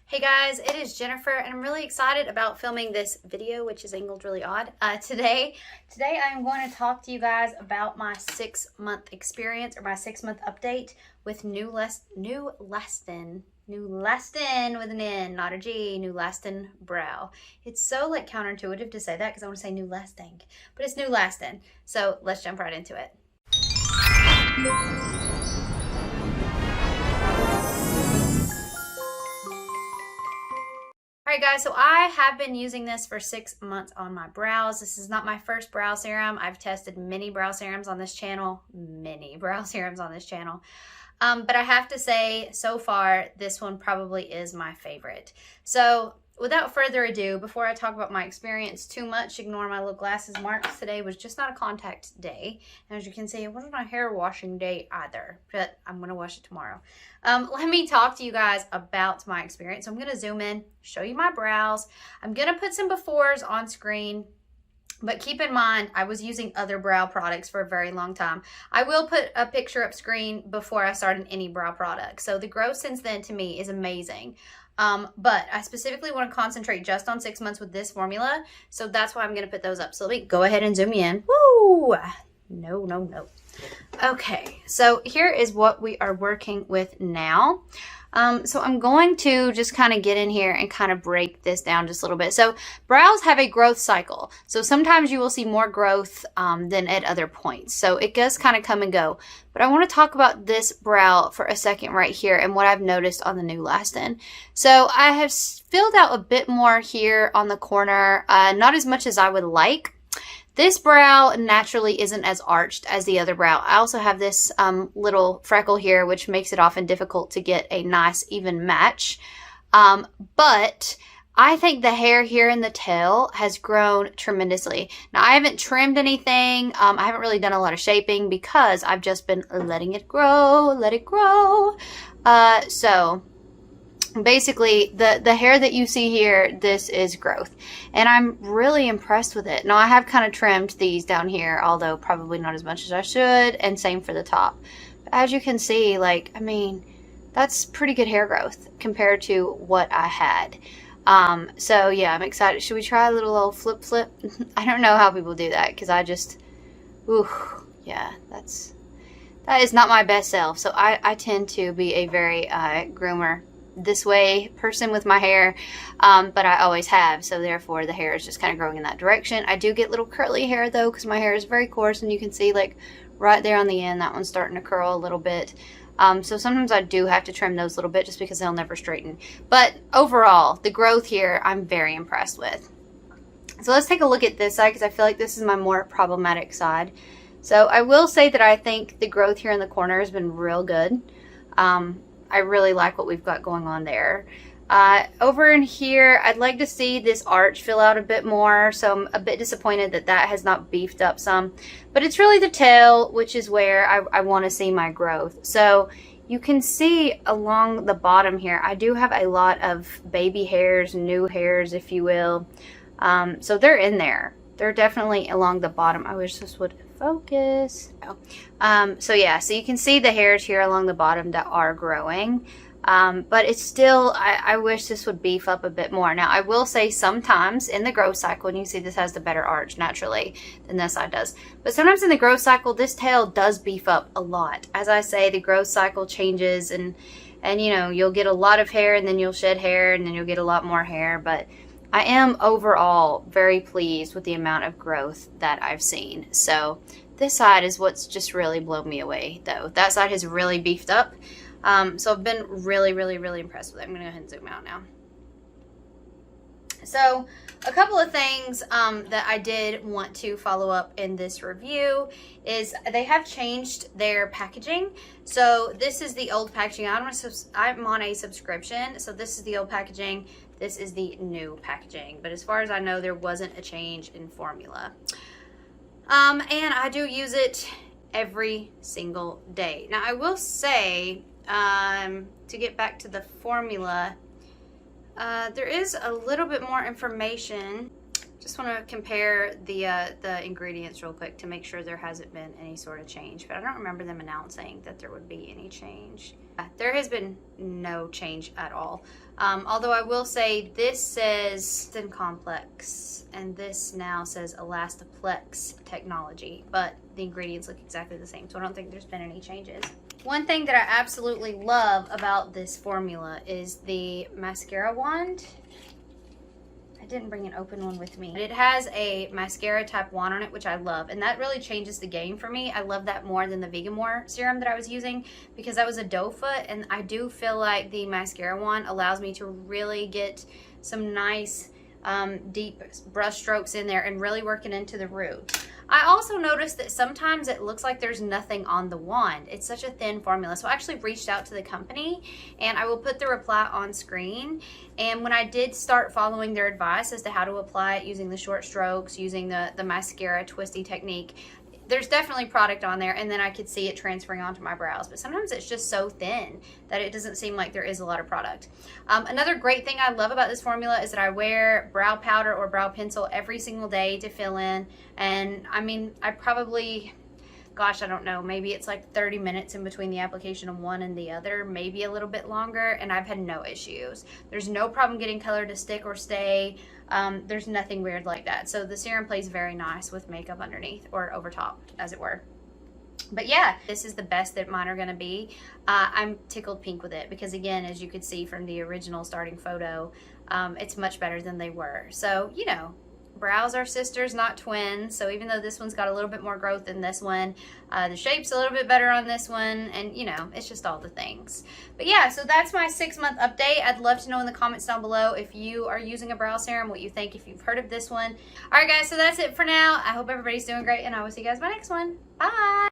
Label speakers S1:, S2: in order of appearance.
S1: Hey guys, it is Jennifer and I'm really excited about filming this video, which is angled really odd. Today I am going to talk to you guys about my 6-month experience, or my 6-month update with Nulastin with an N, not a G, Nulastin brow. It's so like counterintuitive to say that because I want to say Nulastin, but it's Nulastin. So let's jump right into it. Alright guys, so I have been using this for 6 months on my brows. This is not my first brow serum. I've tested many brow serums on this channel. But I have to say, so far, this one probably is my favorite. So without further ado, before I talk about my experience too much, ignore my little glasses marks. Today was just not a contact day. And as you can see, it wasn't a hair washing day either, but I'm going to wash it tomorrow. Let me talk to you guys about my experience. So I'm going to zoom in, show you my brows. I'm going to put some befores on screen. But keep in mind, I was using other brow products for a very long time. I will put a picture up screen before I started any brow product. So the growth since then to me is amazing. But I specifically want to concentrate just on 6 months with this formula. So that's why I'm going to put those up. So let me go ahead and zoom in. Woo! No. Okay, so here is what we are working with now. So I'm going to just kind of get in here and kind of break this down just a little bit. So brows have a growth cycle. So sometimes you will see more growth than at other points. So it does kind of come and go. But I want to talk about this brow for a second right here and what I've noticed on the Nulastin. So I have filled out a bit more here on the corner, not as much as I would like. This brow naturally isn't as arched as the other brow. I also have this little freckle here, which makes it often difficult to get a nice even match. But I think the hair here in the tail has grown tremendously. Now, I haven't trimmed anything. I haven't really done a lot of shaping because I've just been letting it grow, let it grow. So basically, the hair that you see here, this is growth. And I'm really impressed with it. Now, I have kind of trimmed these down here, although probably not as much as I should, and same for the top. But as you can see, like, I mean, that's pretty good hair growth compared to what I had. So, yeah, I'm excited. Should we try a little old flip? I don't know how people do that, because I just, ooh, yeah, that is not my best self. So I tend to be a very groomer this way person with my hair, but I always have, so therefore the hair is just kind of growing in that direction. I do get little curly hair though, because my hair is very coarse, and you can see like right there on the end, that one's starting to curl a little bit. So sometimes I do have to trim those a little bit just because they'll never straighten. But overall, the growth here, I'm very impressed with. So let's take a look at this side, because I feel like this is my more problematic side. So I will say that I think the growth here in the corner has been real good. I really like what we've got going on there. Over in here, I'd like to see this arch fill out a bit more, so I'm a bit disappointed that that has not beefed up some. But it's really the tail, which is where I want to see my growth. So you can see along the bottom here, I do have a lot of baby hairs, new hairs, if you will. So they're in there. They're definitely along the bottom. I wish this would focus. So yeah, so you can see the hairs here along the bottom that are growing. But it's still, I wish this would beef up a bit more. Now, I will say sometimes in the growth cycle, and you see this has the better arch naturally than this side does. But sometimes in the growth cycle, this tail does beef up a lot. As I say, the growth cycle changes, and you know, you'll get a lot of hair, and then you'll shed hair, and then you'll get a lot more hair. But I am overall very pleased with the amount of growth that I've seen. So this side is what's just really blown me away though. That side has really beefed up. So I've been really impressed with it. I'm going to go ahead and zoom out now. So a couple of things that I did want to follow up in this review is they have changed their packaging. So this is the old packaging. I'm on a subscription, so this is the old packaging. This is the new packaging. But as far as I know, there wasn't a change in formula. And I do use it every single day. Now I will say, to get back to the formula, there is a little bit more information Just want to compare the ingredients real quick to make sure there hasn't been any sort of change, but I don't remember them announcing that there would be any change. There has been no change at all. Although I will say this says Elastin Complex and this now says Elastaplex technology, but the ingredients look exactly the same, so I don't think there's been any changes. One thing that I absolutely love about this formula is the mascara wand. I didn't bring an open one with me. It has a mascara type wand on it, which I love, and that really changes the game for me. I love that more than the Vegamore serum that I was using because that was a doe foot, and I do feel like the mascara wand allows me to really get some nice deep brush strokes in there and really working into the root. I also noticed that sometimes it looks like there's nothing on the wand. It's such a thin formula. So I actually reached out to the company, and I will put the reply on screen. And when I did start following their advice as to how to apply it using the short strokes, using the mascara twisty technique, there's definitely product on there, and then I could see it transferring onto my brows, but sometimes it's just so thin that it doesn't seem like there is a lot of product. Another great thing I love about this formula is that I wear brow powder or brow pencil every single day to fill in, and I mean, I probably, gosh, I don't know, maybe it's like 30 minutes in between the application of one and the other, maybe a little bit longer, and I've had no issues. There's no problem getting color to stick or stay. There's nothing weird like that. So the serum plays very nice with makeup underneath or over top, as it were. But yeah, this is the best that mine are going to be. I'm tickled pink with it because, again, as you could see from the original starting photo, it's much better than they were. So, you know, brows are sisters, not twins. So even though this one's got a little bit more growth than this one, the shape's a little bit better on this one, and you know, it's just all the things. But yeah, so that's my 6-month update. I'd love to know in the comments down below if you are using a brow serum, what you think, if you've heard of this one. All right, guys, so that's it for now. I hope everybody's doing great, and I will see you guys in my next one. Bye.